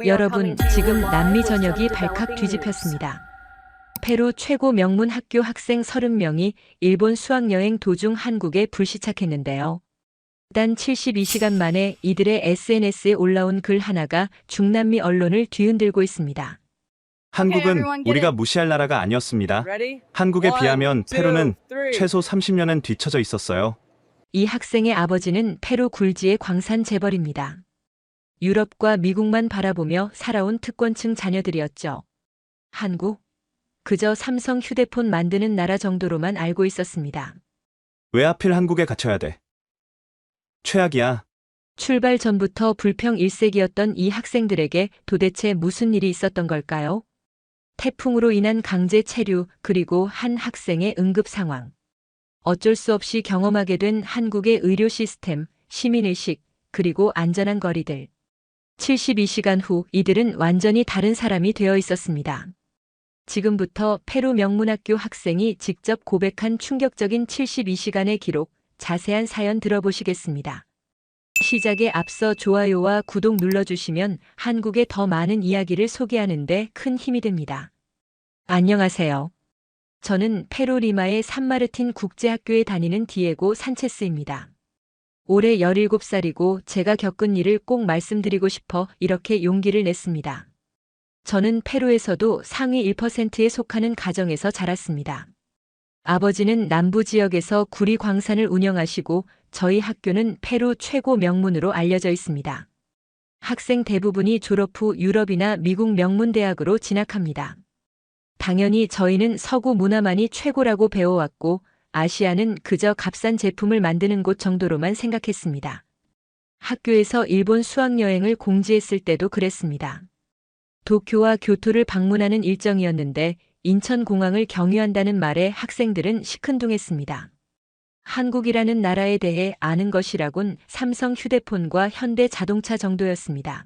여러분, 지금 남미 전역이 발칵 뒤집혔습니다. 페루 최고 명문 학교 학생 30명이 일본 수학여행 도중 한국에 불시착했는데요. 단 72시간 만에 이들의 SNS에 올라온 글 하나가 중남미 언론을 뒤흔들고 있습니다. 한국은 우리가 무시할 나라가 아니었습니다. 한국에 비하면 페루는 최소 30년은 뒤처져 있었어요. 이 학생의 아버지는 페루 굴지의 광산 재벌입니다. 유럽과 미국만 바라보며 살아온 특권층 자녀들이었죠. 한국? 그저 삼성 휴대폰 만드는 나라 정도로만 알고 있었습니다. 왜 하필 한국에 갇혀야 돼? 최악이야. 출발 전부터 불평 일색이었던 이 학생들에게 도대체 무슨 일이 있었던 걸까요? 태풍으로 인한 강제 체류, 그리고 한 학생의 응급 상황. 어쩔 수 없이 경험하게 된 한국의 의료 시스템, 시민의식, 그리고 안전한 거리들. 72시간 후 이들은 완전히 다른 사람이 되어 있었습니다. 지금부터 페루 명문학교 학생이 직접 고백한 충격적인 72시간의 기록, 자세한 사연 들어보시겠습니다. 시작에 앞서 좋아요와 구독 눌러주시면 한국의 더 많은 이야기를 소개하는 데 큰 힘이 됩니다. 안녕하세요. 저는 페루 리마의 산마르틴 국제학교에 다니는 디에고 산체스입니다. 올해 17살이고 제가 겪은 일을 꼭 말씀드리고 싶어 이렇게 용기를 냈습니다. 저는 페루에서도 상위 1%에 속하는 가정에서 자랐습니다. 아버지는 남부 지역에서 구리 광산을 운영하시고 저희 학교는 페루 최고 명문으로 알려져 있습니다. 학생 대부분이 졸업 후 유럽이나 미국 명문대학으로 진학합니다. 당연히 저희는 서구 문화만이 최고라고 배워왔고 아시아는 그저 값싼 제품을 만드는 곳 정도로만 생각했습니다. 학교에서 일본 수학여행을 공지했을 때도 그랬습니다. 도쿄와 교토를 방문하는 일정이었는데 인천공항을 경유한다는 말에 학생들은 시큰둥했습니다. 한국이라는 나라에 대해 아는 것이라곤 삼성 휴대폰과 현대 자동차 정도였습니다.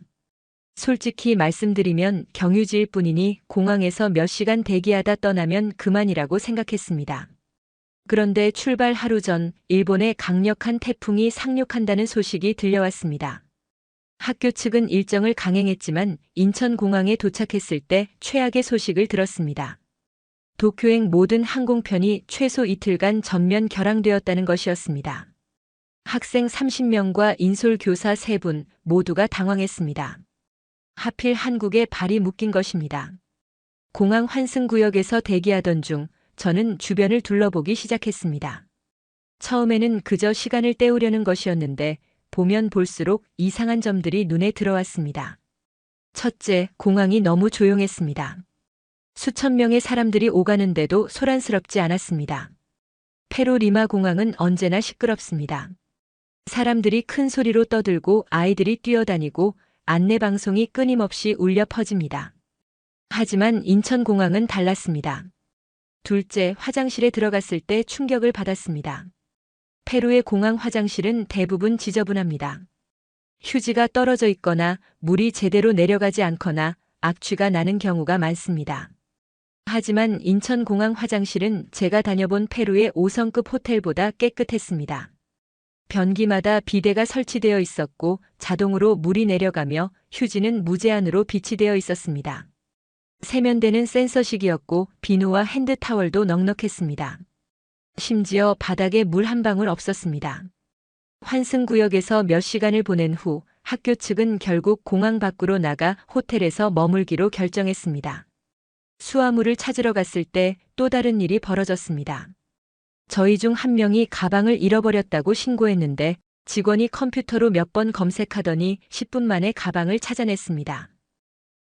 솔직히 말씀드리면 경유지일 뿐이니 공항에서 몇 시간 대기하다 떠나면 그만이라고 생각했습니다. 그런데 출발 하루 전 일본의 강력한 태풍이 상륙한다는 소식이 들려왔습니다. 학교 측은 일정을 강행했지만 인천공항에 도착했을 때 최악의 소식을 들었습니다. 도쿄행 모든 항공편이 최소 이틀간 전면 결항되었다는 것이었습니다. 학생 30명과 인솔 교사 3분 모두가 당황했습니다. 하필 한국에 발이 묶인 것입니다. 공항 환승구역에서 대기하던 중 저는 주변을 둘러보기 시작했습니다. 처음에는 그저 시간을 때우려는 것이었는데 보면 볼수록 이상한 점들이 눈에 들어왔습니다. 첫째, 공항이 너무 조용했습니다. 수천 명의 사람들이 오가는데도 소란스럽지 않았습니다. 페루 리마 공항은 언제나 시끄럽습니다. 사람들이 큰 소리로 떠들고 아이들이 뛰어다니고 안내방송이 끊임없이 울려 퍼집니다. 하지만 인천공항은 달랐습니다. 둘째, 화장실에 들어갔을 때 충격을 받았습니다. 페루의 공항 화장실은 대부분 지저분합니다. 휴지가 떨어져 있거나 물이 제대로 내려가지 않거나 악취가 나는 경우가 많습니다. 하지만 인천공항 화장실은 제가 다녀본 페루의 5성급 호텔보다 깨끗했습니다. 변기마다 비데가 설치되어 있었고 자동으로 물이 내려가며 휴지는 무제한으로 비치되어 있었습니다. 세면대는 센서식이었고 비누와 핸드타월도 넉넉했습니다. 심지어 바닥에 물 한 방울 없었습니다. 환승구역에서 몇 시간을 보낸 후 학교 측은 결국 공항 밖으로 나가 호텔에서 머물기로 결정했습니다. 수화물을 찾으러 갔을 때 또 다른 일이 벌어졌습니다. 저희 중 한 명이 가방을 잃어버렸다고 신고했는데 직원이 컴퓨터로 몇 번 검색하더니 10분 만에 가방을 찾아냈습니다.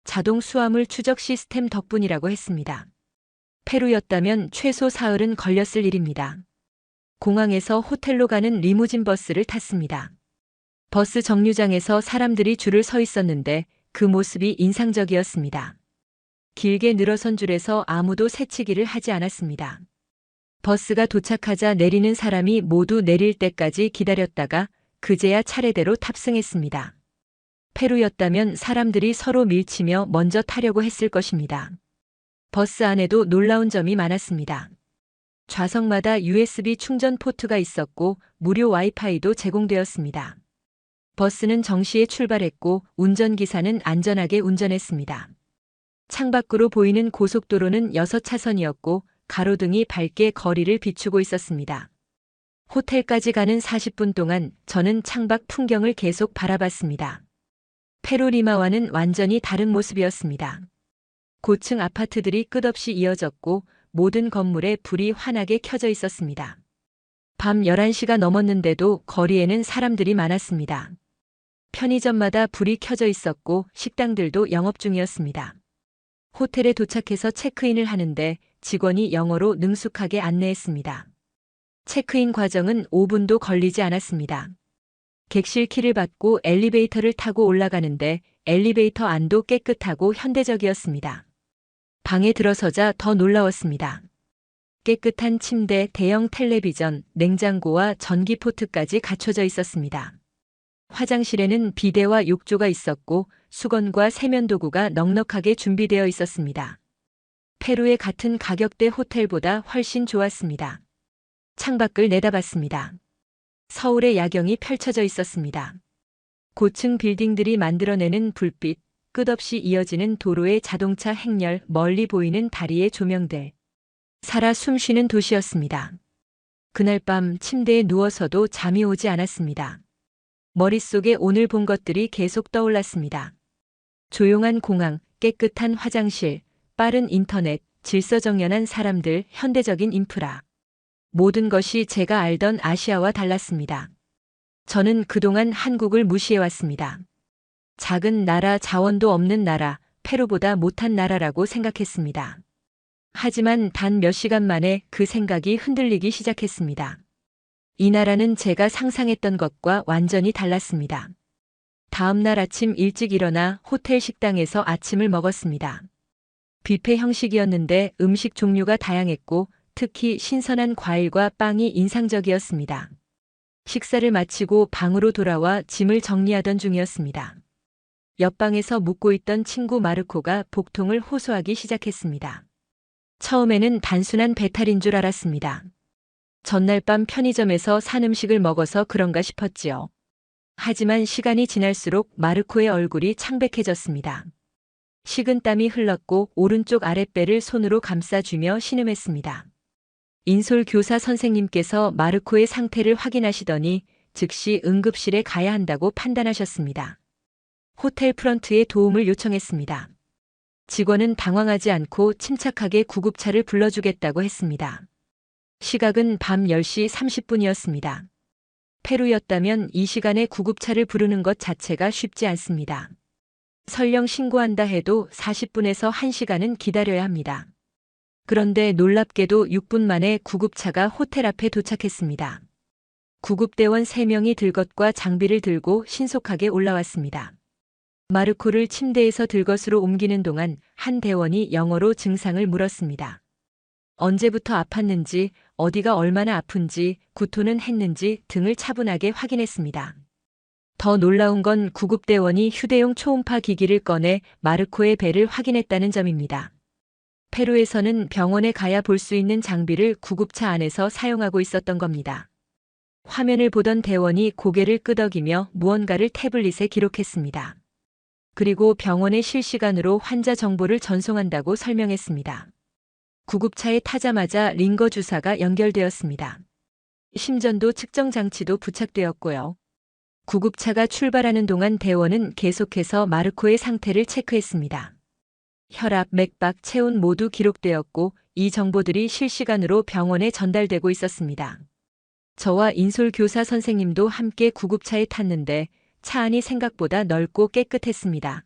자동 수화물 추적 시스템 덕분이라고 했습니다. 페루였다면 최소 사흘은 걸렸을 일입니다. 공항에서 호텔로 가는 리무진 버스를 탔습니다. 버스 정류장에서 사람들이 줄을 서 있었는데 그 모습이 인상적이었습니다. 길게 늘어선 줄에서 아무도 새치기를 하지 않았습니다. 버스가 도착하자 내리는 사람이 모두 내릴 때까지 기다렸다가 그제야 차례대로 탑승했습니다. 페루였다면 사람들이 서로 밀치며 먼저 타려고 했을 것입니다. 버스 안에도 놀라운 점이 많았습니다. 좌석마다 USB 충전 포트가 있었고 무료 와이파이도 제공되었습니다. 버스는 정시에 출발했고 운전기사는 안전하게 운전했습니다. 창밖으로 보이는 고속도로는 6차선이었고 가로등이 밝게 거리를 비추고 있었습니다. 호텔까지 가는 40분 동안 저는 창밖 풍경을 계속 바라봤습니다. 페루 리마와는 완전히 다른 모습이었습니다. 고층 아파트들이 끝없이 이어졌고 모든 건물에 불이 환하게 켜져 있었습니다. 밤 11시가 넘었는데도 거리에는 사람들이 많았습니다. 편의점마다 불이 켜져 있었고 식당들도 영업 중이었습니다. 호텔에 도착해서 체크인을 하는데 직원이 영어로 능숙하게 안내했습니다. 체크인 과정은 5분도 걸리지 않았습니다. 객실 키를 받고 엘리베이터를 타고 올라가는데 엘리베이터 안도 깨끗하고 현대적이었습니다. 방에 들어서자 더 놀라웠습니다. 깨끗한 침대, 대형 텔레비전, 냉장고와 전기포트까지 갖춰져 있었습니다. 화장실에는 비데와 욕조가 있었고 수건과 세면도구가 넉넉하게 준비되어 있었습니다. 페루의 같은 가격대 호텔보다 훨씬 좋았습니다. 창밖을 내다봤습니다. 서울의 야경이 펼쳐져 있었습니다. 고층 빌딩들이 만들어내는 불빛, 끝없이 이어지는 도로의 자동차 행렬, 멀리 보이는 다리의 조명들. 살아 숨쉬는 도시였습니다. 그날 밤 침대에 누워서도 잠이 오지 않았습니다. 머릿속에 오늘 본 것들이 계속 떠올랐습니다. 조용한 공항, 깨끗한 화장실, 빠른 인터넷, 질서정연한 사람들, 현대적인 인프라. 모든 것이 제가 알던 아시아와 달랐습니다. 저는 그동안 한국을 무시해왔습니다. 작은 나라, 자원도 없는 나라, 페루보다 못한 나라라고 생각했습니다. 하지만 단 몇 시간 만에 그 생각이 흔들리기 시작했습니다. 이 나라는 제가 상상했던 것과 완전히 달랐습니다. 다음 날 아침 일찍 일어나 호텔 식당에서 아침을 먹었습니다. 뷔페 형식이었는데 음식 종류가 다양했고 특히 신선한 과일과 빵이 인상적이었습니다. 식사를 마치고 방으로 돌아와 짐을 정리하던 중이었습니다. 옆방에서 묵고 있던 친구 마르코가 복통을 호소하기 시작했습니다. 처음에는 단순한 배탈인 줄 알았습니다. 전날 밤 편의점에서 산 음식을 먹어서 그런가 싶었지요. 하지만 시간이 지날수록 마르코의 얼굴이 창백해졌습니다. 식은땀이 흘렀고 오른쪽 아랫배를 손으로 감싸주며 신음했습니다. 인솔 교사 선생님께서 마르코의 상태를 확인하시더니 즉시 응급실에 가야 한다고 판단하셨습니다. 호텔 프런트에 도움을 요청했습니다. 직원은 당황하지 않고 침착하게 구급차를 불러주겠다고 했습니다. 시각은 밤 10시 30분이었습니다. 페루였다면 이 시간에 구급차를 부르는 것 자체가 쉽지 않습니다. 설령 신고한다 해도 40분에서 1시간은 기다려야 합니다. 그런데 놀랍게도 6분 만에 구급차가 호텔 앞에 도착했습니다. 구급대원 3명이 들것과 장비를 들고 신속하게 올라왔습니다. 마르코를 침대에서 들것으로 옮기는 동안 한 대원이 영어로 증상을 물었습니다. 언제부터 아팠는지, 어디가 얼마나 아픈지, 구토는 했는지 등을 차분하게 확인했습니다. 더 놀라운 건 구급대원이 휴대용 초음파 기기를 꺼내 마르코의 배를 확인했다는 점입니다. 페루에서는 병원에 가야 볼 수 있는 장비를 구급차 안에서 사용하고 있었던 겁니다. 화면을 보던 대원이 고개를 끄덕이며 무언가를 태블릿에 기록했습니다. 그리고 병원에 실시간으로 환자 정보를 전송한다고 설명했습니다. 구급차에 타자마자 링거 주사가 연결되었습니다. 심전도 측정 장치도 부착되었고요. 구급차가 출발하는 동안 대원은 계속해서 마르코의 상태를 체크했습니다. 혈압, 맥박, 체온 모두 기록되었고 이 정보들이 실시간으로 병원에 전달되고 있었습니다. 저와 인솔 교사 선생님도 함께 구급차에 탔는데 차 안이 생각보다 넓고 깨끗했습니다.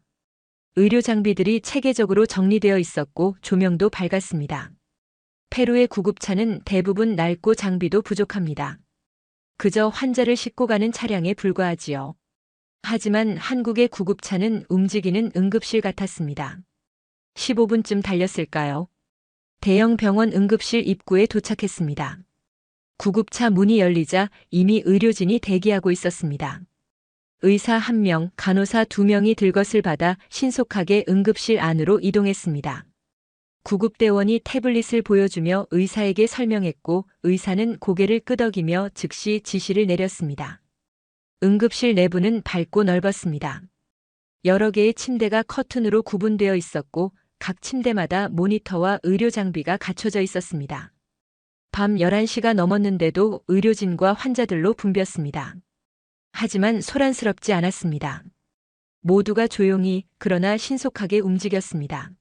의료 장비들이 체계적으로 정리되어 있었고 조명도 밝았습니다. 페루의 구급차는 대부분 낡고 장비도 부족합니다. 그저 환자를 싣고 가는 차량에 불과하지요. 하지만 한국의 구급차는 움직이는 응급실 같았습니다. 15분쯤 달렸을까요? 대형 병원 응급실 입구에 도착했습니다. 구급차 문이 열리자 이미 의료진이 대기하고 있었습니다. 의사 1명, 간호사 2명이 들것을 받아 신속하게 응급실 안으로 이동했습니다. 구급대원이 태블릿을 보여주며 의사에게 설명했고 의사는 고개를 끄덕이며 즉시 지시를 내렸습니다. 응급실 내부는 밝고 넓었습니다. 여러 개의 침대가 커튼으로 구분되어 있었고 각 침대마다 모니터와 의료 장비가 갖춰져 있었습니다. 밤 11시가 넘었는데도 의료진과 환자들로 붐볐습니다. 하지만 소란스럽지 않았습니다. 모두가 조용히 그러나 신속하게 움직였습니다.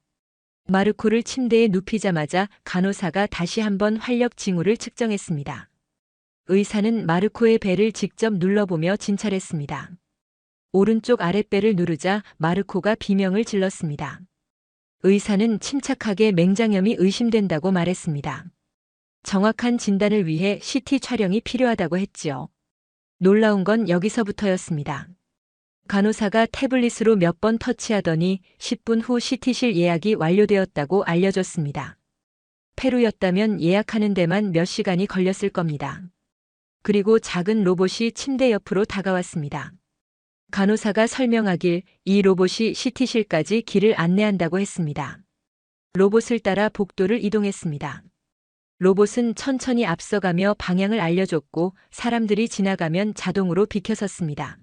마르코를 침대에 눕히자마자 간호사가 다시 한번 활력 징후를 측정했습니다. 의사는 마르코의 배를 직접 눌러보며 진찰했습니다. 오른쪽 아랫배를 누르자 마르코가 비명을 질렀습니다. 의사는 침착하게 맹장염이 의심된다고 말했습니다. 정확한 진단을 위해 CT 촬영이 필요하다고 했지요. 놀라운 건 여기서부터였습니다. 간호사가 태블릿으로 몇 번 터치하더니 10분 후 CT실 예약이 완료되었다고 알려줬습니다. 페루였다면 예약하는 데만 몇 시간이 걸렸을 겁니다. 그리고 작은 로봇이 침대 옆으로 다가왔습니다. 간호사가 설명하길 이 로봇이 CT실까지 길을 안내한다고 했습니다. 로봇을 따라 복도를 이동했습니다. 로봇은 천천히 앞서가며 방향을 알려줬고 사람들이 지나가면 자동으로 비켜섰습니다.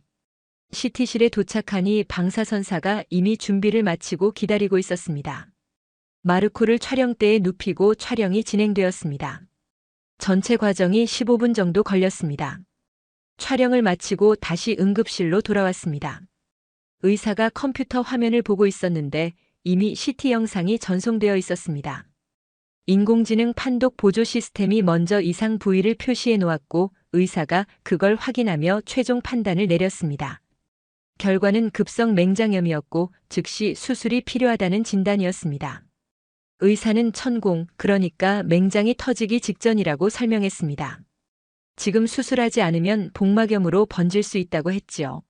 CT실에 도착하니 방사선사가 이미 준비를 마치고 기다리고 있었습니다. 마르코를 촬영대에 눕히고 촬영이 진행되었습니다. 전체 과정이 15분 정도 걸렸습니다. 촬영을 마치고 다시 응급실로 돌아왔습니다. 의사가 컴퓨터 화면을 보고 있었는데 이미 CT 영상이 전송되어 있었습니다. 인공지능 판독 보조 시스템이 먼저 이상 부위를 표시해 놓았고 의사가 그걸 확인하며 최종 판단을 내렸습니다. 결과는 급성 맹장염이었고 즉시 수술이 필요하다는 진단이었습니다. 의사는 천공, 그러니까 맹장이 터지기 직전이라고 설명했습니다. 지금 수술하지 않으면 복막염으로 번질 수 있다고 했지요.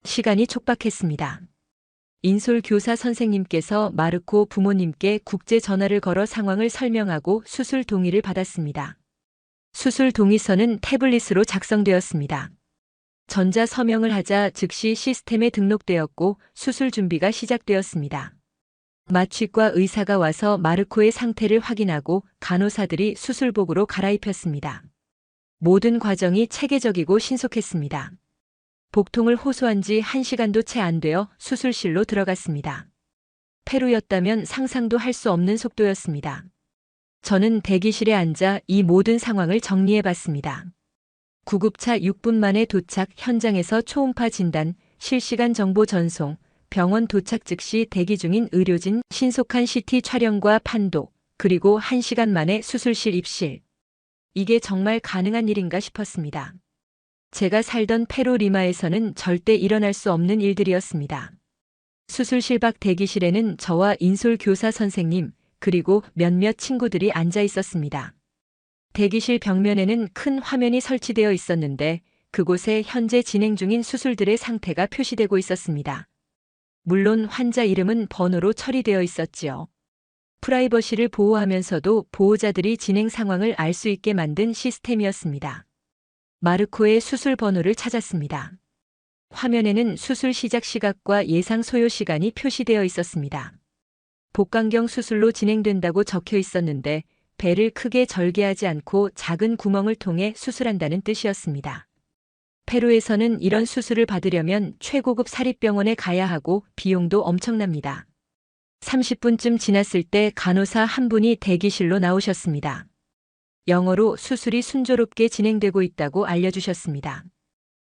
시간이 촉박했습니다. 인솔 교사 선생님께서 마르코 부모님께 국제 전화를 걸어 상황을 설명하고 수술 동의를 받았습니다. 수술 동의서는 태블릿으로 작성되었습니다. 전자 서명을 하자 즉시 시스템에 등록되었고 수술 준비가 시작되었습니다. 마취과 의사가 와서 마르코의 상태를 확인하고 간호사들이 수술복으로 갈아입혔습니다. 모든 과정이 체계적이고 신속했습니다. 복통을 호소한 지 1시간도 채 안 되어 수술실로 들어갔습니다. 페루였다면 상상도 할 수 없는 속도였습니다. 저는 대기실에 앉아 이 모든 상황을 정리해 봤습니다. 구급차 6분 만에 도착, 현장에서 초음파 진단, 실시간 정보 전송, 병원 도착 즉시 대기 중인 의료진, 신속한 CT 촬영과 판독, 그리고 1시간 만에 수술실 입실. 이게 정말 가능한 일인가 싶었습니다. 제가 살던 페루 리마에서는 절대 일어날 수 없는 일들이었습니다. 수술실 밖 대기실에는 저와 인솔 교사 선생님, 그리고 몇몇 친구들이 앉아 있었습니다. 대기실 벽면에는 큰 화면이 설치되어 있었는데 그곳에 현재 진행 중인 수술들의 상태가 표시되고 있었습니다. 물론 환자 이름은 번호로 처리되어 있었지요. 프라이버시를 보호하면서도 보호자들이 진행 상황을 알 수 있게 만든 시스템이었습니다. 마르코의 수술 번호를 찾았습니다. 화면에는 수술 시작 시각과 예상 소요 시간이 표시되어 있었습니다. 복강경 수술로 진행된다고 적혀 있었는데 배를 크게 절개하지 않고 작은 구멍을 통해 수술한다는 뜻이었습니다. 페루에서는 이런 수술을 받으려면 최고급 사립병원에 가야 하고 비용도 엄청납니다. 30분쯤 지났을 때 간호사 한 분이 대기실로 나오셨습니다. 영어로 수술이 순조롭게 진행되고 있다고 알려주셨습니다.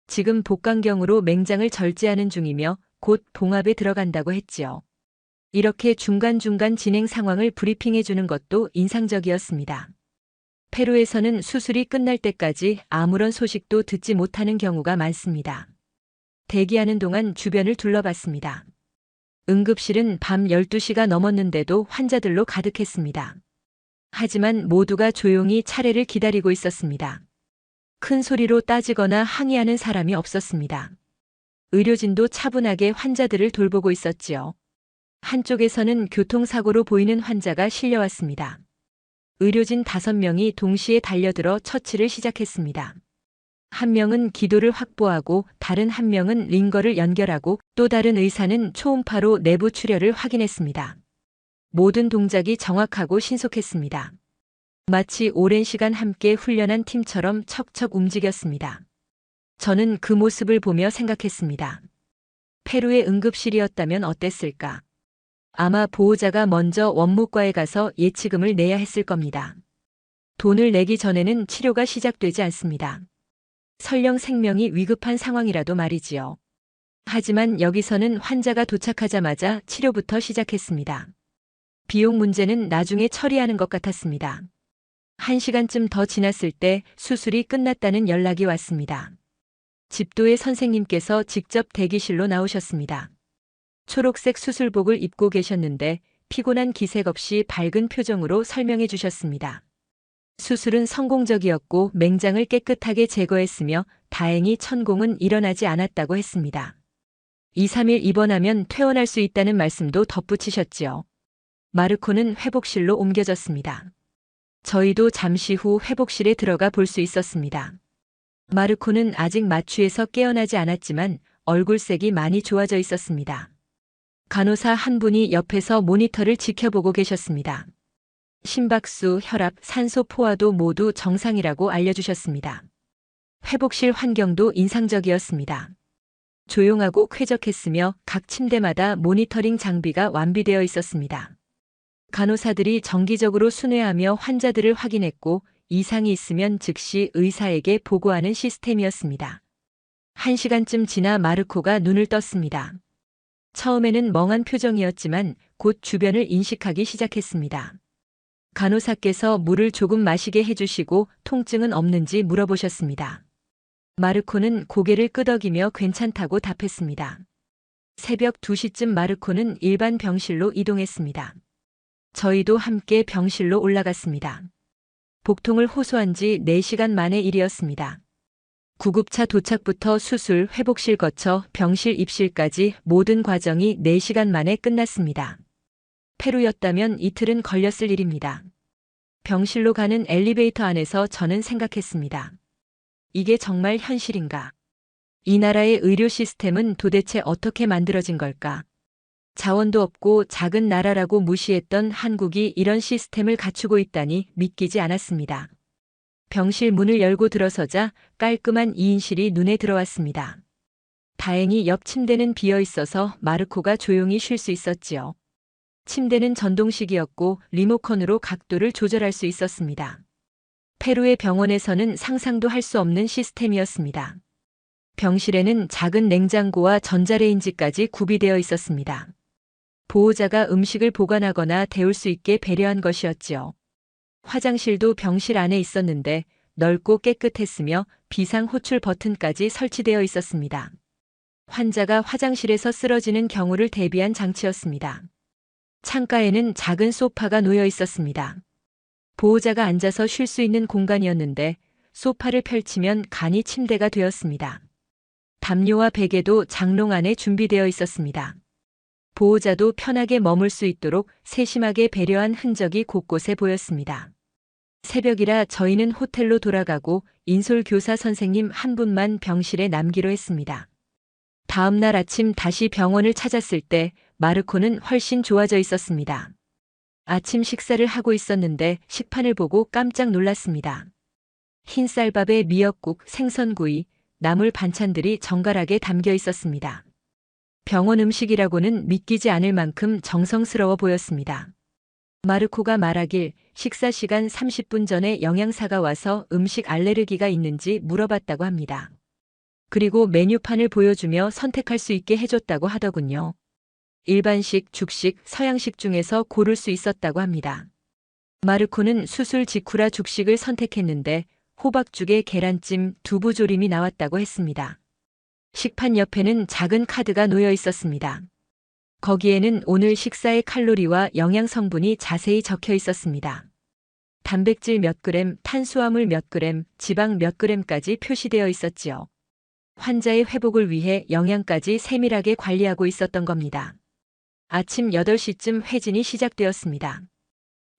지금 복강경으로 맹장을 절제하는 중이며 곧 봉합에 들어간다고 했지요. 이렇게 중간중간 진행 상황을 브리핑해 주는 것도 인상적이었습니다. 페루에서는 수술이 끝날 때까지 아무런 소식도 듣지 못하는 경우가 많습니다. 대기하는 동안 주변을 둘러봤습니다. 응급실은 밤 12시가 넘었는데도 환자들로 가득했습니다. 하지만 모두가 조용히 차례를 기다리고 있었습니다. 큰 소리로 따지거나 항의하는 사람이 없었습니다. 의료진도 차분하게 환자들을 돌보고 있었지요. 한쪽에서는 교통사고로 보이는 환자가 실려왔습니다. 의료진 5명이 동시에 달려들어 처치를 시작했습니다. 한 명은 기도를 확보하고 다른 한 명은 링거를 연결하고 또 다른 의사는 초음파로 내부 출혈을 확인했습니다. 모든 동작이 정확하고 신속했습니다. 마치 오랜 시간 함께 훈련한 팀처럼 척척 움직였습니다. 저는 그 모습을 보며 생각했습니다. 페루의 응급실이었다면 어땠을까? 아마 보호자가 먼저 원무과에 가서 예치금을 내야 했을 겁니다. 돈을 내기 전에는 치료가 시작되지 않습니다. 설령 생명이 위급한 상황이라도 말이지요. 하지만 여기서는 환자가 도착하자마자 치료부터 시작했습니다. 비용 문제는 나중에 처리하는 것 같았습니다. 1시간쯤 더 지났을 때 수술이 끝났다는 연락이 왔습니다. 집도의 선생님께서 직접 대기실로 나오셨습니다. 초록색 수술복을 입고 계셨는데 피곤한 기색 없이 밝은 표정으로 설명해 주셨습니다. 수술은 성공적이었고 맹장을 깨끗하게 제거했으며 다행히 천공은 일어나지 않았다고 했습니다. 2, 3일 입원하면 퇴원할 수 있다는 말씀도 덧붙이셨지요. 마르코는 회복실로 옮겨졌습니다. 저희도 잠시 후 회복실에 들어가 볼 수 있었습니다. 마르코는 아직 마취에서 깨어나지 않았지만 얼굴색이 많이 좋아져 있었습니다. 간호사 한 분이 옆에서 모니터를 지켜보고 계셨습니다. 심박수, 혈압, 산소 포화도 모두 정상이라고 알려주셨습니다. 회복실 환경도 인상적이었습니다. 조용하고 쾌적했으며 각 침대마다 모니터링 장비가 완비되어 있었습니다. 간호사들이 정기적으로 순회하며 환자들을 확인했고 이상이 있으면 즉시 의사에게 보고하는 시스템이었습니다. 1시간쯤 지나 마르코가 눈을 떴습니다. 처음에는 멍한 표정이었지만 곧 주변을 인식하기 시작했습니다. 간호사께서 물을 조금 마시게 해주시고 통증은 없는지 물어보셨습니다. 마르코는 고개를 끄덕이며 괜찮다고 답했습니다. 새벽 2시쯤 마르코는 일반 병실로 이동했습니다. 저희도 함께 병실로 올라갔습니다. 복통을 호소한 지 4시간 만의 일이었습니다. 구급차 도착부터 수술, 회복실 거쳐 병실 입실까지 모든 과정이 4시간 만에 끝났습니다. 페루였다면 이틀은 걸렸을 일입니다. 병실로 가는 엘리베이터 안에서 저는 생각했습니다. 이게 정말 현실인가? 이 나라의 의료 시스템은 도대체 어떻게 만들어진 걸까? 자원도 없고 작은 나라라고 무시했던 한국이 이런 시스템을 갖추고 있다니 믿기지 않았습니다. 병실 문을 열고 들어서자 깔끔한 2인실이 눈에 들어왔습니다. 다행히 옆 침대는 비어 있어서 마르코가 조용히 쉴 수 있었지요. 침대는 전동식이었고 리모컨으로 각도를 조절할 수 있었습니다. 페루의 병원에서는 상상도 할 수 없는 시스템이었습니다. 병실에는 작은 냉장고와 전자레인지까지 구비되어 있었습니다. 보호자가 음식을 보관하거나 데울 수 있게 배려한 것이었지요. 화장실도 병실 안에 있었는데 넓고 깨끗했으며 비상 호출 버튼까지 설치되어 있었습니다. 환자가 화장실에서 쓰러지는 경우를 대비한 장치였습니다. 창가에는 작은 소파가 놓여 있었습니다. 보호자가 앉아서 쉴 수 있는 공간이었는데 소파를 펼치면 간이 침대가 되었습니다. 담요와 베개도 장롱 안에 준비되어 있었습니다. 보호자도 편하게 머물 수 있도록 세심하게 배려한 흔적이 곳곳에 보였습니다. 새벽이라 저희는 호텔로 돌아가고 인솔 교사 선생님 한 분만 병실에 남기로 했습니다. 다음 날 아침 다시 병원을 찾았을 때 마르코는 훨씬 좋아져 있었습니다. 아침 식사를 하고 있었는데 식판을 보고 깜짝 놀랐습니다. 흰쌀밥에 미역국, 생선구이, 나물 반찬들이 정갈하게 담겨 있었습니다. 병원 음식이라고는 믿기지 않을 만큼 정성스러워 보였습니다. 마르코가 말하길 식사 시간 30분 전에 영양사가 와서 음식 알레르기가 있는지 물어봤다고 합니다. 그리고 메뉴판을 보여주며 선택할 수 있게 해줬다고 하더군요. 일반식, 죽식, 서양식 중에서 고를 수 있었다고 합니다. 마르코는 수술 직후라 죽식을 선택했는데 호박죽에 계란찜, 두부조림이 나왔다고 했습니다. 식판 옆에는 작은 카드가 놓여 있었습니다. 거기에는 오늘 식사의 칼로리와 영양 성분이 자세히 적혀 있었습니다. 단백질 몇 그램, 탄수화물 몇 그램, 지방 몇 그램까지 표시되어 있었지요. 환자의 회복을 위해 영양까지 세밀하게 관리하고 있었던 겁니다. 아침 8시쯤 회진이 시작되었습니다.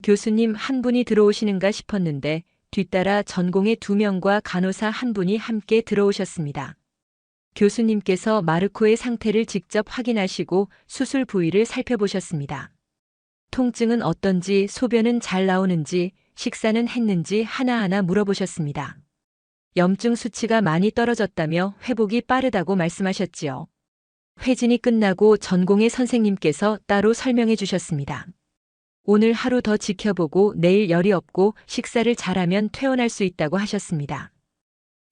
교수님 한 분이 들어오시는가 싶었는데 뒤따라 전공의 2명과 간호사 한 분이 함께 들어오셨습니다. 교수님께서 마르코의 상태를 직접 확인하시고 수술 부위를 살펴보셨습니다. 통증은 어떤지, 소변은 잘 나오는지, 식사는 했는지 하나하나 물어보셨습니다. 염증 수치가 많이 떨어졌다며 회복이 빠르다고 말씀하셨지요. 회진이 끝나고 전공의 선생님께서 따로 설명해 주셨습니다. 오늘 하루 더 지켜보고 내일 열이 없고 식사를 잘하면 퇴원할 수 있다고 하셨습니다.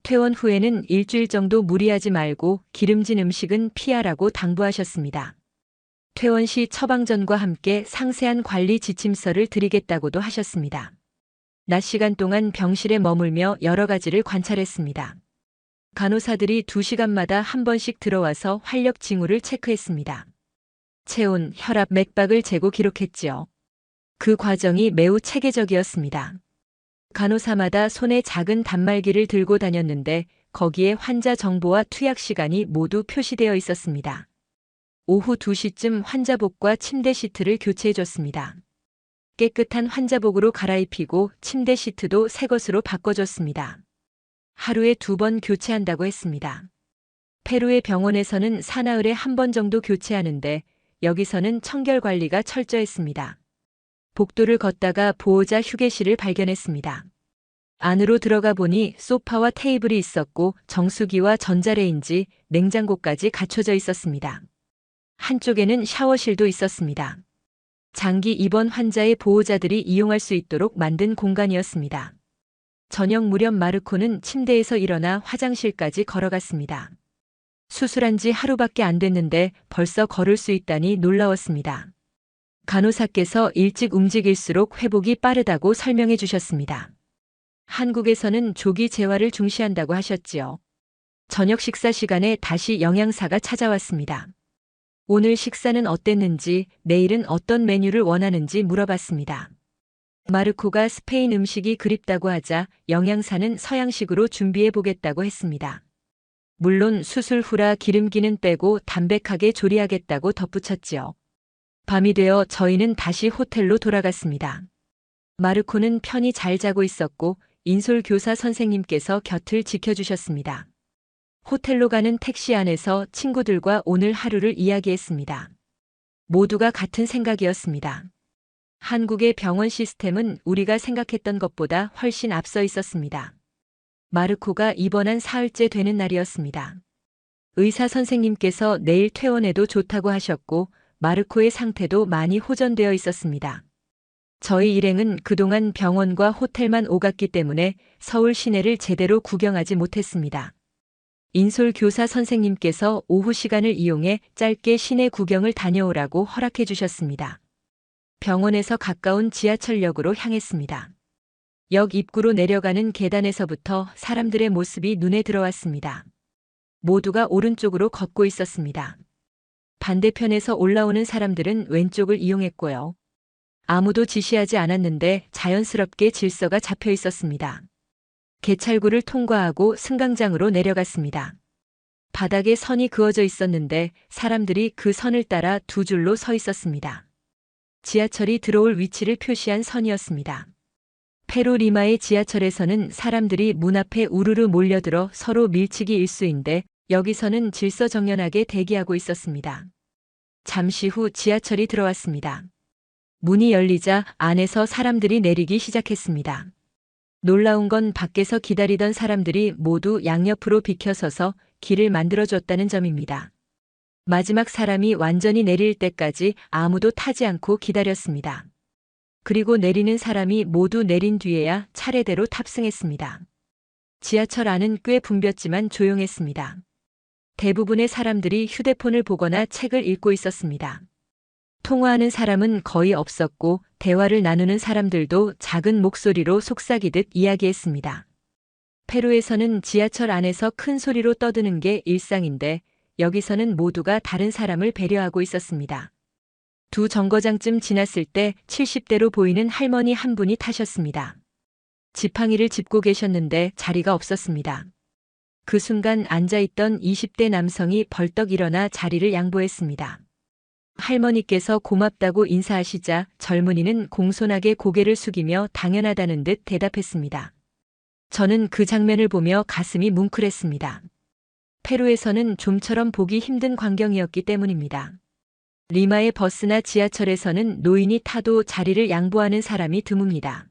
퇴원 후에는 일주일 정도 무리하지 말고 기름진 음식은 피하라고 당부하셨습니다. 퇴원 시 처방전과 함께 상세한 관리 지침서를 드리겠다고도 하셨습니다. 낮 시간 동안 병실에 머물며 여러 가지를 관찰했습니다. 간호사들이 2시간마다 한 번씩 들어와서 활력 징후를 체크했습니다. 체온, 혈압, 맥박을 재고 기록했지요. 그 과정이 매우 체계적이었습니다. 간호사마다 손에 작은 단말기를 들고 다녔는데 거기에 환자 정보와 투약 시간이 모두 표시되어 있었습니다. 오후 2시쯤 환자복과 침대 시트를 교체해줬습니다. 깨끗한 환자복으로 갈아입히고 침대 시트도 새 것으로 바꿔줬습니다. 하루에 2번 교체한다고 했습니다. 페루의 병원에서는 사나흘에 1번 정도 교체하는데 여기서는 청결 관리가 철저했습니다. 복도를 걷다가 보호자 휴게실을 발견했습니다. 안으로 들어가 보니 소파와 테이블이 있었고 정수기와 전자레인지, 냉장고까지 갖춰져 있었습니다. 한쪽에는 샤워실도 있었습니다. 장기 입원 환자의 보호자들이 이용할 수 있도록 만든 공간이었습니다. 저녁 무렵 마르코는 침대에서 일어나 화장실까지 걸어갔습니다. 수술한 지 하루밖에 안 됐는데 벌써 걸을 수 있다니 놀라웠습니다. 간호사께서 일찍 움직일수록 회복이 빠르다고 설명해 주셨습니다. 한국에서는 조기 재활을 중시한다고 하셨지요. 저녁 식사 시간에 다시 영양사가 찾아왔습니다. 오늘 식사는 어땠는지, 내일은 어떤 메뉴를 원하는지 물어봤습니다. 마르코가 스페인 음식이 그립다고 하자 영양사는 서양식으로 준비해 보겠다고 했습니다. 물론 수술 후라 기름기는 빼고 담백하게 조리하겠다고 덧붙였지요. 밤이 되어 저희는 다시 호텔로 돌아갔습니다. 마르코는 편히 잘 자고 있었고 인솔 교사 선생님께서 곁을 지켜주셨습니다. 호텔로 가는 택시 안에서 친구들과 오늘 하루를 이야기했습니다. 모두가 같은 생각이었습니다. 한국의 병원 시스템은 우리가 생각했던 것보다 훨씬 앞서 있었습니다. 마르코가 입원한 사흘째 되는 날이었습니다. 의사 선생님께서 내일 퇴원해도 좋다고 하셨고 마르코의 상태도 많이 호전되어 있었습니다. 저희 일행은 그동안 병원과 호텔만 오갔기 때문에 서울 시내를 제대로 구경하지 못했습니다. 인솔 교사 선생님께서 오후 시간을 이용해 짧게 시내 구경을 다녀오라고 허락해 주셨습니다. 병원에서 가까운 지하철역으로 향했습니다. 역 입구로 내려가는 계단에서부터 사람들의 모습이 눈에 들어왔습니다. 모두가 오른쪽으로 걷고 있었습니다. 반대편에서 올라오는 사람들은 왼쪽을 이용했고요. 아무도 지시하지 않았는데 자연스럽게 질서가 잡혀 있었습니다. 개찰구를 통과하고 승강장으로 내려갔습니다. 바닥에 선이 그어져 있었는데 사람들이 그 선을 따라 2줄로 서 있었습니다. 지하철이 들어올 위치를 표시한 선이었습니다. 페루 리마의 지하철에서는 사람들이 문 앞에 우르르 몰려들어 서로 밀치기 일쑤인데 여기서는 질서정연하게 대기하고 있었습니다. 잠시 후 지하철이 들어왔습니다. 문이 열리자 안에서 사람들이 내리기 시작했습니다. 놀라운 건 밖에서 기다리던 사람들이 모두 양옆으로 비켜서서 길을 만들어줬다는 점입니다. 마지막 사람이 완전히 내릴 때까지 아무도 타지 않고 기다렸습니다. 그리고 내리는 사람이 모두 내린 뒤에야 차례대로 탑승했습니다. 지하철 안은 꽤 붐볐지만 조용했습니다. 대부분의 사람들이 휴대폰을 보거나 책을 읽고 있었습니다. 통화하는 사람은 거의 없었고 대화를 나누는 사람들도 작은 목소리로 속삭이듯 이야기했습니다. 페루에서는 지하철 안에서 큰 소리로 떠드는 게 일상인데 여기서는 모두가 다른 사람을 배려하고 있었습니다. 2 정거장쯤 지났을 때 70대로 보이는 할머니 한 분이 타셨습니다. 지팡이를 짚고 계셨는데 자리가 없었습니다. 그 순간 앉아있던 20대 남성이 벌떡 일어나 자리를 양보했습니다. 할머니께서 고맙다고 인사하시자 젊은이는 공손하게 고개를 숙이며 당연하다는 듯 대답했습니다. 저는 그 장면을 보며 가슴이 뭉클했습니다. 페루에서는 좀처럼 보기 힘든 광경이었기 때문입니다. 리마의 버스나 지하철에서는 노인이 타도 자리를 양보하는 사람이 드뭅니다.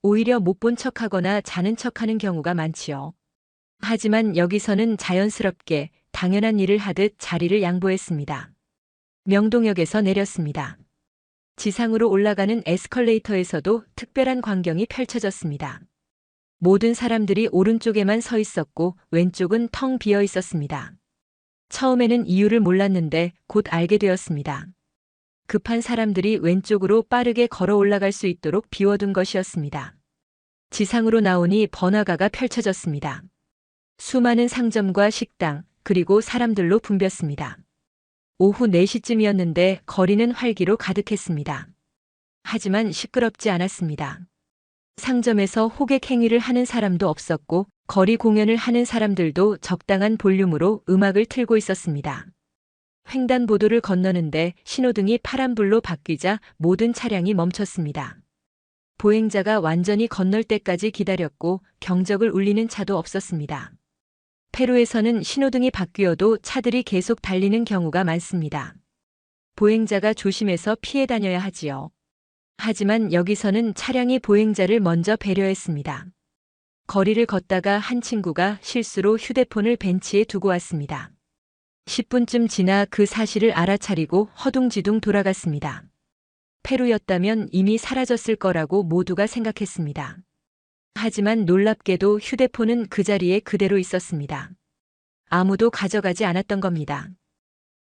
오히려 못 본 척하거나 자는 척하는 경우가 많지요. 하지만 여기서는 자연스럽게 당연한 일을 하듯 자리를 양보했습니다. 명동역에서 내렸습니다. 지상으로 올라가는 에스컬레이터에서도 특별한 광경이 펼쳐졌습니다. 모든 사람들이 오른쪽에만 서 있었고 왼쪽은 텅 비어 있었습니다. 처음에는 이유를 몰랐는데 곧 알게 되었습니다. 급한 사람들이 왼쪽으로 빠르게 걸어 올라갈 수 있도록 비워둔 것이었습니다. 지상으로 나오니 번화가가 펼쳐졌습니다. 수많은 상점과 식당, 그리고 사람들로 붐볐습니다. 오후 4시쯤이었는데 거리는 활기로 가득했습니다. 하지만 시끄럽지 않았습니다. 상점에서 호객 행위를 하는 사람도 없었고 거리 공연을 하는 사람들도 적당한 볼륨으로 음악을 틀고 있었습니다. 횡단보도를 건너는데 신호등이 파란불로 바뀌자 모든 차량이 멈췄습니다. 보행자가 완전히 건널 때까지 기다렸고 경적을 울리는 차도 없었습니다. 페루에서는 신호등이 바뀌어도 차들이 계속 달리는 경우가 많습니다. 보행자가 조심해서 피해 다녀야 하지요. 하지만 여기서는 차량이 보행자를 먼저 배려했습니다. 거리를 걷다가 한 친구가 실수로 휴대폰을 벤치에 두고 왔습니다. 10분쯤 지나 그 사실을 알아차리고 허둥지둥 돌아갔습니다. 페루였다면 이미 사라졌을 거라고 모두가 생각했습니다. 하지만 놀랍게도 휴대폰은 그 자리에 그대로 있었습니다. 아무도 가져가지 않았던 겁니다.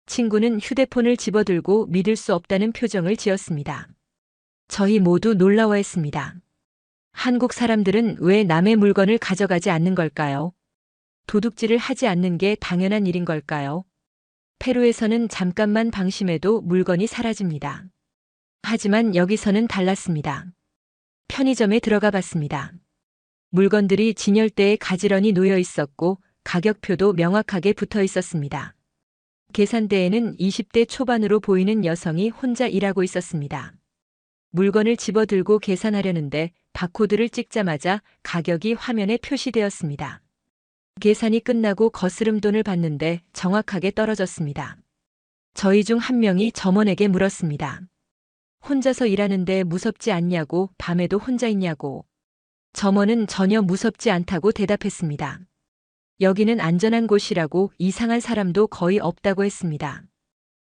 친구는 휴대폰을 집어들고 믿을 수 없다는 표정을 지었습니다. 저희 모두 놀라워했습니다. 한국 사람들은 왜 남의 물건을 가져가지 않는 걸까요? 도둑질을 하지 않는 게 당연한 일인 걸까요? 페루에서는 잠깐만 방심해도 물건이 사라집니다. 하지만 여기서는 달랐습니다. 편의점에 들어가 봤습니다. 물건들이 진열대에 가지런히 놓여 있었고 가격표도 명확하게 붙어 있었습니다. 계산대에는 20대 초반으로 보이는 여성이 혼자 일하고 있었습니다. 물건을 집어들고 계산하려는데 바코드를 찍자마자 가격이 화면에 표시되었습니다. 계산이 끝나고 거스름돈을 받는데 정확하게 떨어졌습니다. 저희 중 한 명이 점원에게 물었습니다. 혼자서 일하는데 무섭지 않냐고, 밤에도 혼자 있냐고. 점원은 전혀 무섭지 않다고 대답했습니다. 여기는 안전한 곳이라고, 이상한 사람도 거의 없다고 했습니다.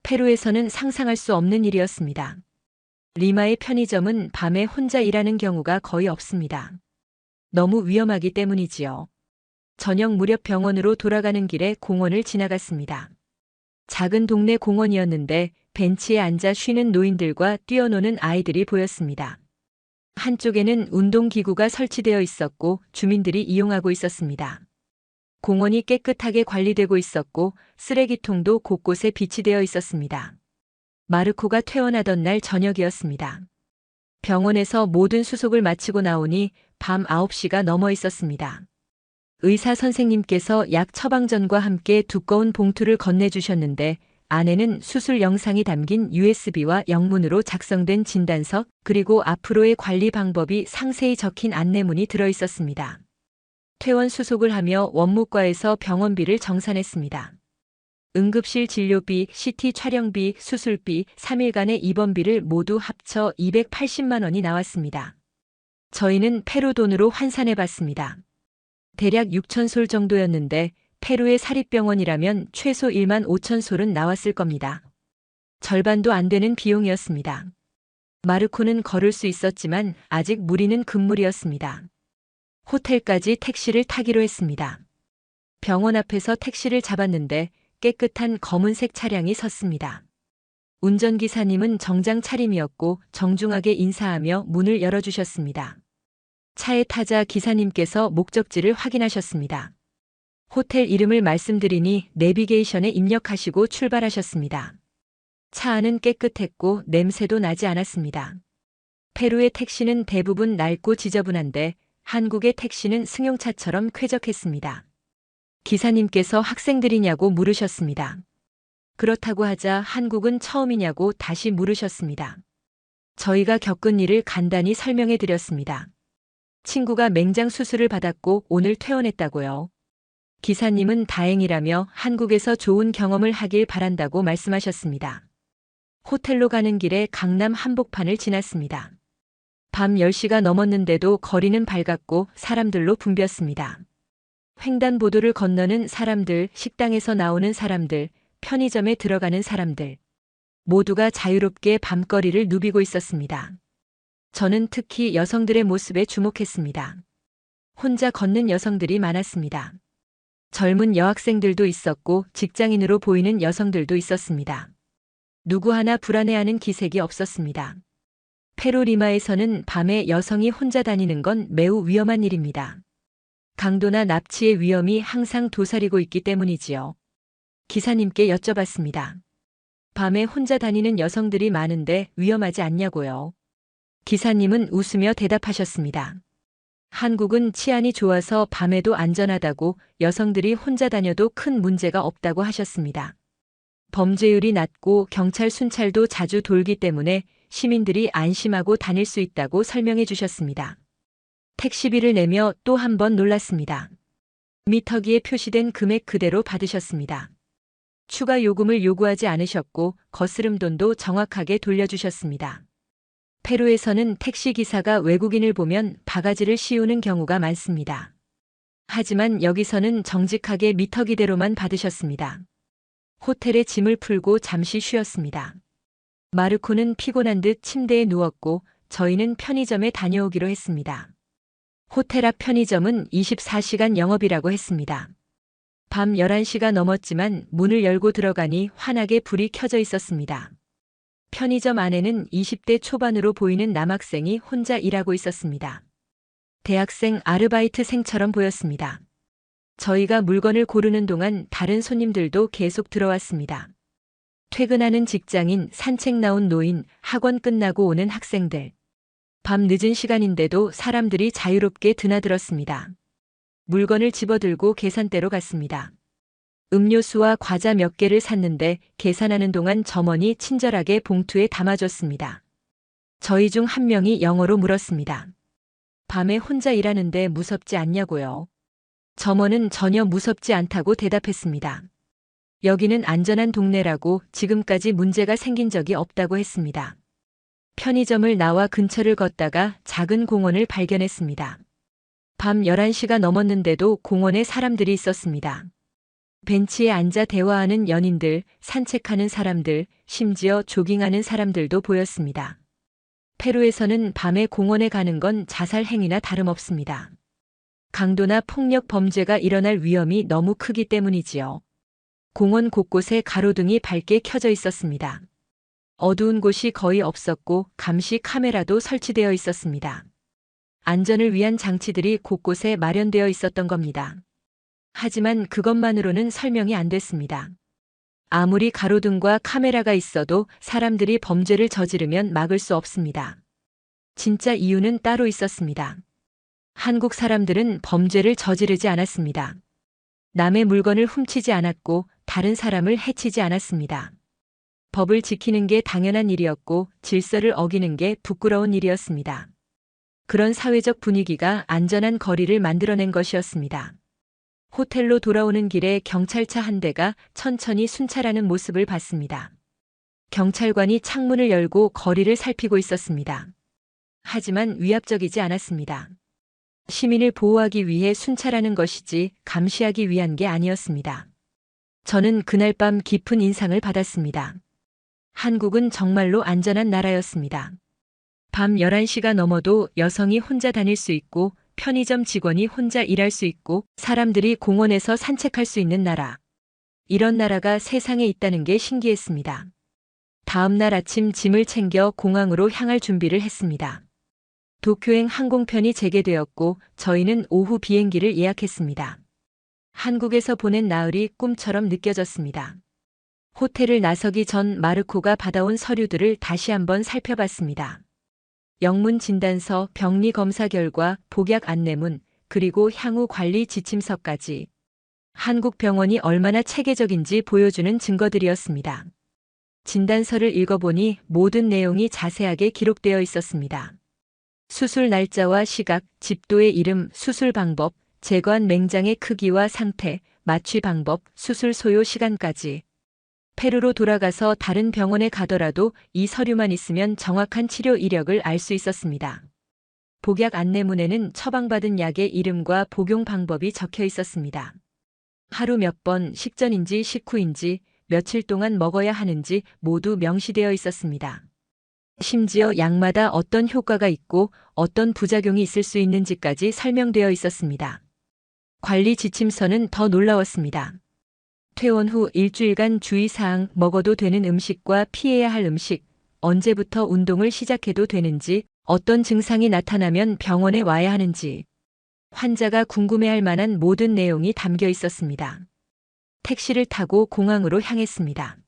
페루에서는 상상할 수 없는 일이었습니다. 리마의 편의점은 밤에 혼자 일하는 경우가 거의 없습니다. 너무 위험하기 때문이지요. 저녁 무렵 병원으로 돌아가는 길에 공원을 지나갔습니다. 작은 동네 공원이었는데 벤치에 앉아 쉬는 노인들과 뛰어노는 아이들이 보였습니다. 한쪽에는 운동기구가 설치되어 있었고 주민들이 이용하고 있었습니다. 공원이 깨끗하게 관리되고 있었고 쓰레기통도 곳곳에 비치되어 있었습니다. 마르코가 퇴원하던 날 저녁이었습니다. 병원에서 모든 수속을 마치고 나오니 밤 9시가 넘어 있었습니다. 의사 선생님께서 약 처방전과 함께 두꺼운 봉투를 건네주셨는데 안에는 수술 영상이 담긴 USB와 영문으로 작성된 진단서 그리고 앞으로의 관리 방법이 상세히 적힌 안내문이 들어 있었습니다. 퇴원 수속을 하며 원무과에서 병원비를 정산했습니다. 응급실 진료비, CT 촬영비, 수술비, 3일간의 입원비를 모두 합쳐 280만 원이 나왔습니다. 저희는 페루 돈으로 환산해 봤습니다. 대략 6,000솔 정도였는데 페루의 사립병원이라면 최소 1만 5천 솔은 나왔을 겁니다. 절반도 안 되는 비용이었습니다. 마르코는 걸을 수 있었지만 아직 무리는 금물이었습니다. 호텔까지 택시를 타기로 했습니다. 병원 앞에서 택시를 잡았는데 깨끗한 검은색 차량이 섰습니다. 운전기사님은 정장 차림이었고 정중하게 인사하며 문을 열어주셨습니다. 차에 타자 기사님께서 목적지를 확인하셨습니다. 호텔 이름을 말씀드리니 내비게이션에 입력하시고 출발하셨습니다. 차 안은 깨끗했고 냄새도 나지 않았습니다. 페루의 택시는 대부분 낡고 지저분한데 한국의 택시는 승용차처럼 쾌적했습니다. 기사님께서 학생들이냐고 물으셨습니다. 그렇다고 하자 한국은 처음이냐고 다시 물으셨습니다. 저희가 겪은 일을 간단히 설명해 드렸습니다. 친구가 맹장 수술을 받았고 오늘 퇴원했다고요. 기사님은 다행이라며 한국에서 좋은 경험을 하길 바란다고 말씀하셨습니다. 호텔로 가는 길에 강남 한복판을 지났습니다. 밤 10시가 넘었는데도 거리는 밝았고 사람들로 붐볐습니다. 횡단보도를 건너는 사람들, 식당에서 나오는 사람들, 편의점에 들어가는 사람들. 모두가 자유롭게 밤거리를 누비고 있었습니다. 저는 특히 여성들의 모습에 주목했습니다. 혼자 걷는 여성들이 많았습니다. 젊은 여학생들도 있었고 직장인으로 보이는 여성들도 있었습니다. 누구 하나 불안해하는 기색이 없었습니다. 페루 리마에서는 밤에 여성이 혼자 다니는 건 매우 위험한 일입니다. 강도나 납치의 위험이 항상 도사리고 있기 때문이지요. 기사님께 여쭤봤습니다. 밤에 혼자 다니는 여성들이 많은데 위험하지 않냐고요. 기사님은 웃으며 대답하셨습니다. 한국은 치안이 좋아서 밤에도 안전하다고, 여성들이 혼자 다녀도 큰 문제가 없다고 하셨습니다. 범죄율이 낮고 경찰 순찰도 자주 돌기 때문에 시민들이 안심하고 다닐 수 있다고 설명해 주셨습니다. 택시비를 내며 또 한 번 놀랐습니다. 미터기에 표시된 금액 그대로 받으셨습니다. 추가 요금을 요구하지 않으셨고 거스름 돈도 정확하게 돌려주셨습니다. 페루에서는 택시기사가 외국인을 보면 바가지를 씌우는 경우가 많습니다. 하지만 여기서는 정직하게 미터기대로만 받으셨습니다. 호텔에 짐을 풀고 잠시 쉬었습니다. 마르코는 피곤한 듯 침대에 누웠고 저희는 편의점에 다녀오기로 했습니다. 호텔 앞 편의점은 24시간 영업이라고 했습니다. 밤 11시가 넘었지만 문을 열고 들어가니 환하게 불이 켜져 있었습니다. 편의점 안에는 20대 초반으로 보이는 남학생이 혼자 일하고 있었습니다. 대학생 아르바이트생처럼 보였습니다. 저희가 물건을 고르는 동안 다른 손님들도 계속 들어왔습니다. 퇴근하는 직장인, 산책 나온 노인, 학원 끝나고 오는 학생들. 밤 늦은 시간인데도 사람들이 자유롭게 드나들었습니다. 물건을 집어들고 계산대로 갔습니다. 음료수와 과자 몇 개를 샀는데 계산하는 동안 점원이 친절하게 봉투에 담아줬습니다. 저희 중 한 명이 영어로 물었습니다. 밤에 혼자 일하는데 무섭지 않냐고요. 점원은 전혀 무섭지 않다고 대답했습니다. 여기는 안전한 동네라고, 지금까지 문제가 생긴 적이 없다고 했습니다. 편의점을 나와 근처를 걷다가 작은 공원을 발견했습니다. 밤 11시가 넘었는데도 공원에 사람들이 있었습니다. 벤치에 앉아 대화하는 연인들, 산책하는 사람들, 심지어 조깅하는 사람들도 보였습니다. 페루에서는 밤에 공원에 가는 건 자살 행위나 다름없습니다. 강도나 폭력 범죄가 일어날 위험이 너무 크기 때문이지요. 공원 곳곳에 가로등이 밝게 켜져 있었습니다. 어두운 곳이 거의 없었고 감시 카메라도 설치되어 있었습니다. 안전을 위한 장치들이 곳곳에 마련되어 있었던 겁니다. 하지만 그것만으로는 설명이 안 됐습니다. 아무리 가로등과 카메라가 있어도 사람들이 범죄를 저지르면 막을 수 없습니다. 진짜 이유는 따로 있었습니다. 한국 사람들은 범죄를 저지르지 않았습니다. 남의 물건을 훔치지 않았고 다른 사람을 해치지 않았습니다. 법을 지키는 게 당연한 일이었고 질서를 어기는 게 부끄러운 일이었습니다. 그런 사회적 분위기가 안전한 거리를 만들어낸 것이었습니다. 호텔로 돌아오는 길에 경찰차 한 대가 천천히 순찰하는 모습을 봤습니다. 경찰관이 창문을 열고 거리를 살피고 있었습니다. 하지만 위압적이지 않았습니다. 시민을 보호하기 위해 순찰하는 것이지 감시하기 위한 게 아니었습니다. 저는 그날 밤 깊은 인상을 받았습니다. 한국은 정말로 안전한 나라였습니다. 밤 11시가 넘어도 여성이 혼자 다닐 수 있고 편의점 직원이 혼자 일할 수 있고 사람들이 공원에서 산책할 수 있는 나라. 이런 나라가 세상에 있다는 게 신기했습니다. 다음 날 아침 짐을 챙겨 공항으로 향할 준비를 했습니다. 도쿄행 항공편이 재개되었고 저희는 오후 비행기를 예약했습니다. 한국에서 보낸 나흘이 꿈처럼 느껴졌습니다. 호텔을 나서기 전 마르코가 받아온 서류들을 다시 한번 살펴봤습니다. 영문 진단서, 병리 검사 결과, 복약 안내문, 그리고 향후 관리 지침서까지. 한국 병원이 얼마나 체계적인지 보여주는 증거들이었습니다. 진단서를 읽어보니 모든 내용이 자세하게 기록되어 있었습니다. 수술 날짜와 시각, 집도의 이름, 수술 방법, 제거한 맹장의 크기와 상태, 마취 방법, 수술 소요 시간까지. 페루로 돌아가서 다른 병원에 가더라도 이 서류만 있으면 정확한 치료 이력을 알 수 있었습니다. 복약 안내문에는 처방받은 약의 이름과 복용 방법이 적혀 있었습니다. 하루 몇 번, 식전인지 식후인지, 며칠 동안 먹어야 하는지 모두 명시되어 있었습니다. 심지어 약마다 어떤 효과가 있고 어떤 부작용이 있을 수 있는지까지 설명되어 있었습니다. 관리 지침서는 더 놀라웠습니다. 퇴원 후 일주일간 주의사항, 먹어도 되는 음식과 피해야 할 음식, 언제부터 운동을 시작해도 되는지, 어떤 증상이 나타나면 병원에 와야 하는지, 환자가 궁금해할 만한 모든 내용이 담겨 있었습니다. 택시를 타고 공항으로 향했습니다.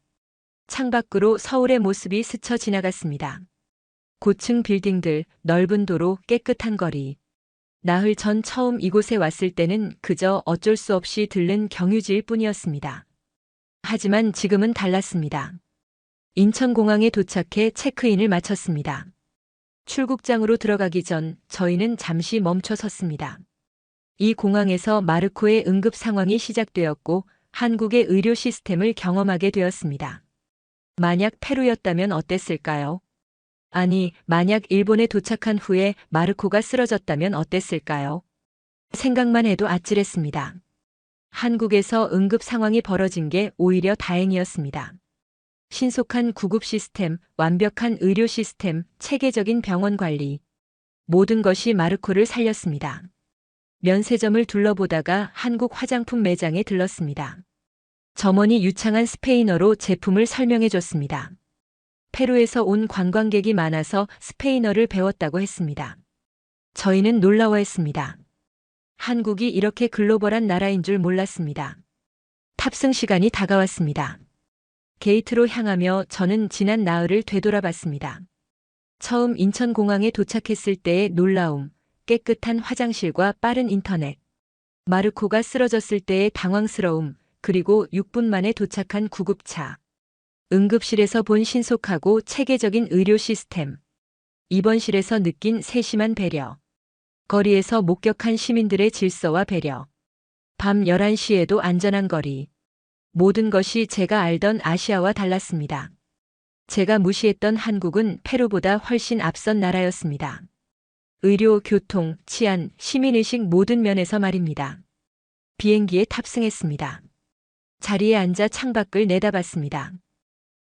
창밖으로 서울의 모습이 스쳐 지나갔습니다. 고층 빌딩들, 넓은 도로, 깨끗한 거리. 나흘 전 처음 이곳에 왔을 때는 그저 어쩔 수 없이 들른 경유지일 뿐이었습니다. 하지만 지금은 달랐습니다. 인천공항에 도착해 체크인을 마쳤습니다. 출국장으로 들어가기 전 저희는 잠시 멈춰 섰습니다. 이 공항에서 마르코의 응급 상황이 시작되었고 한국의 의료 시스템을 경험하게 되었습니다. 만약 페루였다면 어땠을까요? 아니, 만약 일본에 도착한 후에 마르코가 쓰러졌다면 어땠을까요? 생각만 해도 아찔했습니다. 한국에서 응급 상황이 벌어진 게 오히려 다행이었습니다. 신속한 구급 시스템, 완벽한 의료 시스템, 체계적인 병원 관리. 모든 것이 마르코를 살렸습니다. 면세점을 둘러보다가 한국 화장품 매장에 들렀습니다. 점원이 유창한 스페인어로 제품을 설명해 줬습니다. 페루에서 온 관광객이 많아서 스페인어를 배웠다고 했습니다. 저희는 놀라워했습니다. 한국이 이렇게 글로벌한 나라인 줄 몰랐습니다. 탑승 시간이 다가왔습니다. 게이트로 향하며 저는 지난 나흘을 되돌아봤습니다. 처음 인천공항에 도착했을 때의 놀라움, 깨끗한 화장실과 빠른 인터넷, 마르코가 쓰러졌을 때의 당황스러움, 그리고 6분 만에 도착한 구급차. 응급실에서 본 신속하고 체계적인 의료 시스템. 입원실에서 느낀 세심한 배려. 거리에서 목격한 시민들의 질서와 배려. 밤 11시에도 안전한 거리. 모든 것이 제가 알던 아시아와 달랐습니다. 제가 무시했던 한국은 페루보다 훨씬 앞선 나라였습니다. 의료, 교통, 치안, 시민의식 모든 면에서 말입니다. 비행기에 탑승했습니다. 자리에 앉아 창밖을 내다봤습니다.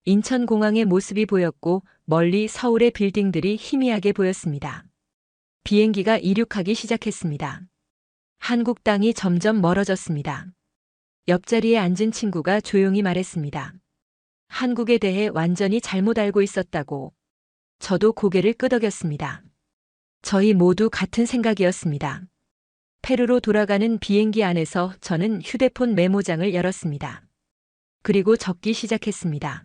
인천공항의 모습이 보였고 멀리 서울의 빌딩들이 희미하게 보였습니다. 비행기가 이륙하기 시작했습니다. 한국 땅이 점점 멀어졌습니다. 옆자리에 앉은 친구가 조용히 말했습니다. 한국에 대해 완전히 잘못 알고 있었다고. 저도 고개를 끄덕였습니다. 저희 모두 같은 생각이었습니다. 페루로 돌아가는 비행기 안에서 저는 휴대폰 메모장을 열었습니다. 그리고 적기 시작했습니다.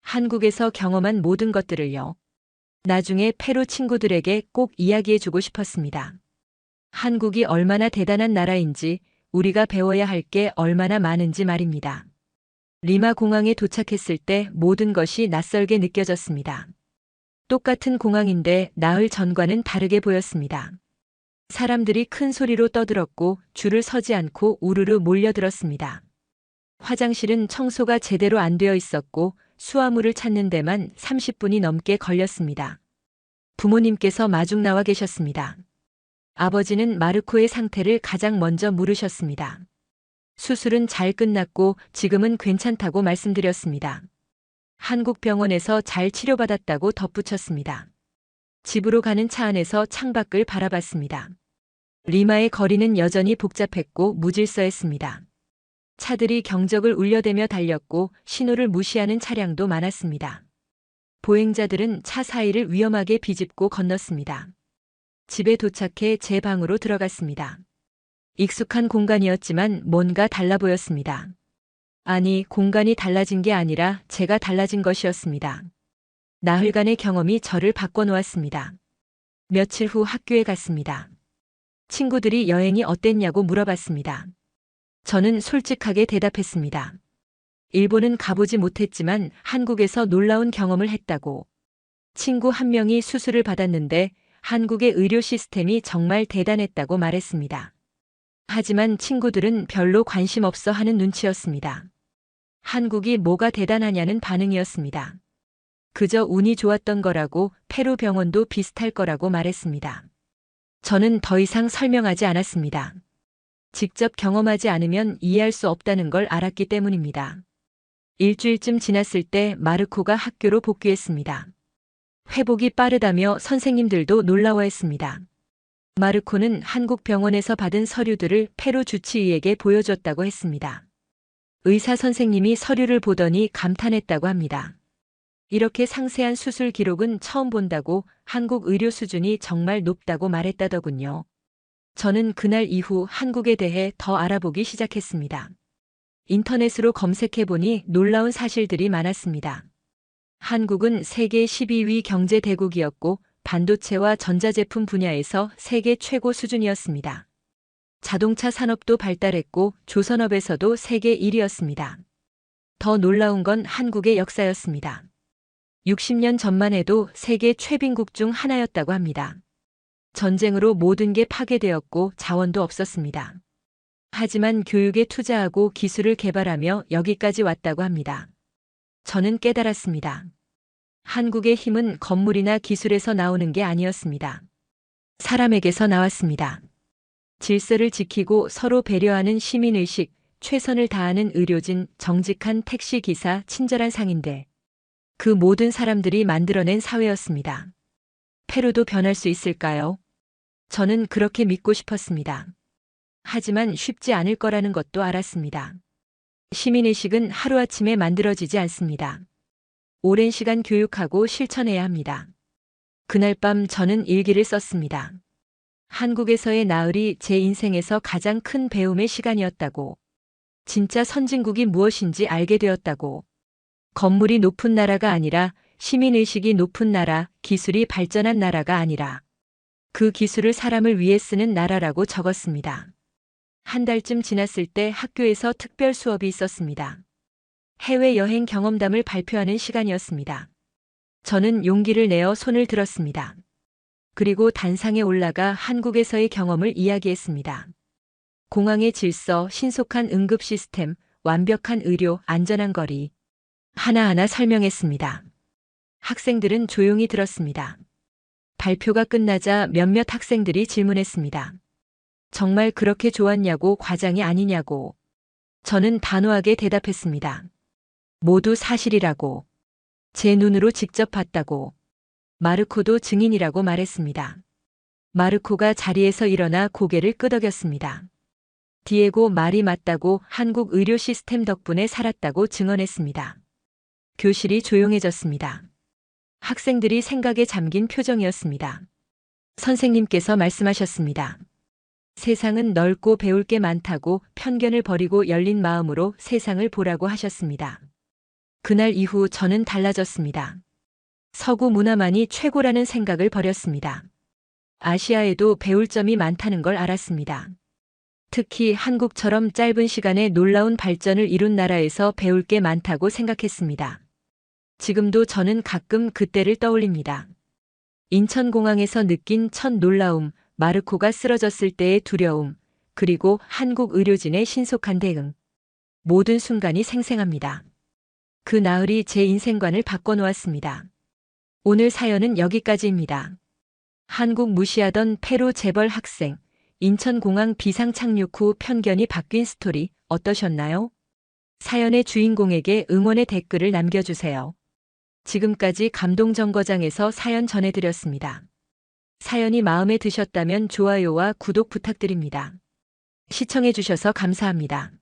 한국에서 경험한 모든 것들을요. 나중에 페루 친구들에게 꼭 이야기해주고 싶었습니다. 한국이 얼마나 대단한 나라인지, 우리가 배워야 할 게 얼마나 많은지 말입니다. 리마 공항에 도착했을 때 모든 것이 낯설게 느껴졌습니다. 똑같은 공항인데 나흘 전과는 다르게 보였습니다. 사람들이 큰 소리로 떠들었고 줄을 서지 않고 우르르 몰려들었습니다. 화장실은 청소가 제대로 안 되어 있었고 수화물을 찾는 데만 30분이 넘게 걸렸습니다. 부모님께서 마중 나와 계셨습니다. 아버지는 마르코의 상태를 가장 먼저 물으셨습니다. 수술은 잘 끝났고 지금은 괜찮다고 말씀드렸습니다. 한국 병원에서 잘 치료받았다고 덧붙였습니다. 집으로 가는 차 안에서 창밖을 바라봤습니다. 리마의 거리는 여전히 복잡했고 무질서했습니다. 차들이 경적을 울려대며 달렸고 신호를 무시하는 차량도 많았습니다. 보행자들은 차 사이를 위험하게 비집고 건넜습니다. 집에 도착해 제 방으로 들어갔습니다. 익숙한 공간이었지만 뭔가 달라 보였습니다. 아니, 공간이 달라진 게 아니라 제가 달라진 것이었습니다. 나흘간의 경험이 저를 바꿔놓았습니다. 며칠 후 학교에 갔습니다. 친구들이 여행이 어땠냐고 물어봤습니다. 저는 솔직하게 대답했습니다. 일본은 가보지 못했지만 한국에서 놀라운 경험을 했다고. 친구 한 명이 수술을 받았는데 한국의 의료 시스템이 정말 대단했다고 말했습니다. 하지만 친구들은 별로 관심 없어 하는 눈치였습니다. 한국이 뭐가 대단하냐는 반응이었습니다. 그저 운이 좋았던 거라고, 페루 병원도 비슷할 거라고 말했습니다. 저는 더 이상 설명하지 않았습니다. 직접 경험하지 않으면 이해할 수 없다는 걸 알았기 때문입니다. 일주일쯤 지났을 때 마르코가 학교로 복귀했습니다. 회복이 빠르다며 선생님들도 놀라워했습니다. 마르코는 한국 병원에서 받은 서류들을 페루 주치의에게 보여줬다고 했습니다. 의사 선생님이 서류를 보더니 감탄했다고 합니다. 이렇게 상세한 수술 기록은 처음 본다고, 한국 의료 수준이 정말 높다고 말했다더군요. 저는 그날 이후 한국에 대해 더 알아보기 시작했습니다. 인터넷으로 검색해보니 놀라운 사실들이 많았습니다. 한국은 세계 12위 경제 대국이었고 반도체와 전자제품 분야에서 세계 최고 수준이었습니다. 자동차 산업도 발달했고 조선업에서도 세계 1위였습니다. 더 놀라운 건 한국의 역사였습니다. 60년 전만 해도 세계 최빈국 중 하나였다고 합니다. 전쟁으로 모든 게 파괴되었고 자원도 없었습니다. 하지만 교육에 투자하고 기술을 개발하며 여기까지 왔다고 합니다. 저는 깨달았습니다. 한국의 힘은 건물이나 기술에서 나오는 게 아니었습니다. 사람에게서 나왔습니다. 질서를 지키고 서로 배려하는 시민의식, 최선을 다하는 의료진, 정직한 택시기사, 친절한 상인들. 그 모든 사람들이 만들어낸 사회였습니다. 페루도 변할 수 있을까요? 저는 그렇게 믿고 싶었습니다. 하지만 쉽지 않을 거라는 것도 알았습니다. 시민의식은 하루아침에 만들어지지 않습니다. 오랜 시간 교육하고 실천해야 합니다. 그날 밤 저는 일기를 썼습니다. 한국에서의 나흘이 제 인생에서 가장 큰 배움의 시간이었다고. 진짜 선진국이 무엇인지 알게 되었다고. 건물이 높은 나라가 아니라 시민의식이 높은 나라, 기술이 발전한 나라가 아니라 그 기술을 사람을 위해 쓰는 나라라고 적었습니다. 한 달쯤 지났을 때 학교에서 특별 수업이 있었습니다. 해외여행 경험담을 발표하는 시간이었습니다. 저는 용기를 내어 손을 들었습니다. 그리고 단상에 올라가 한국에서의 경험을 이야기했습니다. 공항의 질서, 신속한 응급 시스템, 완벽한 의료, 안전한 거리. 하나하나 설명했습니다. 학생들은 조용히 들었습니다. 발표가 끝나자 몇몇 학생들이 질문했습니다. 정말 그렇게 좋았냐고, 과장이 아니냐고. 저는 단호하게 대답했습니다. 모두 사실이라고. 제 눈으로 직접 봤다고. 마르코도 증인이라고 말했습니다. 마르코가 자리에서 일어나 고개를 끄덕였습니다. 디에고 말이 맞다고, 한국 의료 시스템 덕분에 살았다고 증언했습니다. 교실이 조용해졌습니다. 학생들이 생각에 잠긴 표정이었습니다. 선생님께서 말씀하셨습니다. 세상은 넓고 배울 게 많다고, 편견을 버리고 열린 마음으로 세상을 보라고 하셨습니다. 그날 이후 저는 달라졌습니다. 서구 문화만이 최고라는 생각을 버렸습니다. 아시아에도 배울 점이 많다는 걸 알았습니다. 특히 한국처럼 짧은 시간에 놀라운 발전을 이룬 나라에서 배울 게 많다고 생각했습니다. 지금도 저는 가끔 그때를 떠올립니다. 인천공항에서 느낀 첫 놀라움, 마르코가 쓰러졌을 때의 두려움, 그리고 한국 의료진의 신속한 대응. 모든 순간이 생생합니다. 그 나흘이 제 인생관을 바꿔놓았습니다. 오늘 사연은 여기까지입니다. 한국 무시하던 페루 재벌 학생, 인천공항 비상 착륙 후 편견이 바뀐 스토리 어떠셨나요? 사연의 주인공에게 응원의 댓글을 남겨주세요. 지금까지 감동정거장에서 사연 전해드렸습니다. 사연이 마음에 드셨다면 좋아요와 구독 부탁드립니다. 시청해주셔서 감사합니다.